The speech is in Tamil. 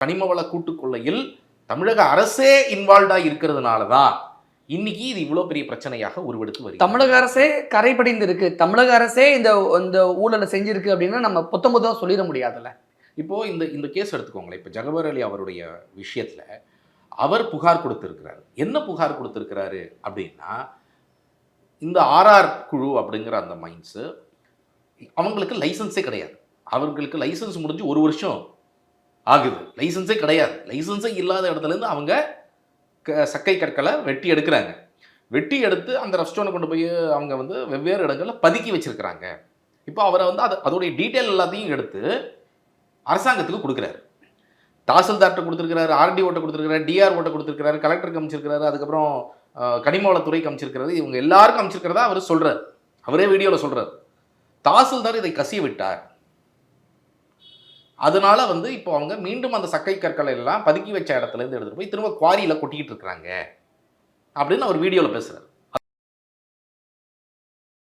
கனிமவள கூட்டுக்கொள்ளையில் தமிழக அரசே இன்வால்வ்டாக இருக்கிறதுனால தான் இன்னைக்கு இது இவ்வளோ பெரிய பிரச்சனையாக உருவெடுத்து வருது. தமிழக அரசே கரைபடிந்து இருக்கு, தமிழக அரசே இந்த ஊழலை செஞ்சிருக்கு அப்படின்னா நம்ம பொத்தம்பதாக சொல்லிட முடியாதுல்ல. இப்போ இந்த கேஸ் எடுத்துக்கோங்களேன். இப்போ ஜகபர் அலி அவருடைய விஷயத்துல அவர் புகார் கொடுத்திருக்கிறார். என்ன புகார் கொடுத்திருக்கிறாரு அப்படின்னா, இந்த ஆர்ஆர் குழு அப்படிங்கிற அந்த மைன்ஸு அவங்களுக்கு லைசன்ஸே கிடையாது. அவர்களுக்கு லைசன்ஸ் முடிஞ்சு 1 வருஷம் ஆகுது. லைசன்ஸே கிடையாது. லைசன்ஸே இல்லாத இடத்துலேருந்து அவங்க சக்கை கற்களை வெட்டி எடுக்கிறாங்க. வெட்டி எடுத்து அந்த ரெஸ்டாரண்ட் கொண்டு போய் அவங்க வந்து வெவ்வேறு இடங்களில் பதுக்கி வச்சிருக்கிறாங்க. இப்போ அவரை வந்து அதோடைய டீட்டெயில் எல்லாத்தையும் எடுத்து அரசாங்கத்துக்கு கொடுக்குறாரு. தாசில்தார்கிட்ட கொடுத்துருக்கிறாரு, ஆர்டிஓட்ட கொடுத்துருக்கிறாரு, டிஆர்ஓட்ட கொடுத்துருக்கிறாரு, கலெக்டருக்கு அமைச்சிருக்கிறாரு, அதுக்கப்புறம் கனிமவளத்துறைக்கு அமைச்சிருக்கிறாரு. இவங்க எல்லாருக்கும் அமைச்சிருக்கிறதா அவர் சொல்கிறார். அவரே வீடியோவில் சொல்கிறார். தாசில்தார் இதை கசிய விட்டார். அதனால வந்து இப்போ அவங்க மீண்டும் அந்த சக்கை கற்களை எல்லாம் பதுக்கி வச்ச இடத்துல இருந்து எடுத்துட்டு போய் திரும்ப குவாரியில் கொட்டிக்கிட்டு இருக்கிறாங்க அப்படின்னு அவர் வீடியோவில் பேசுகிறார்.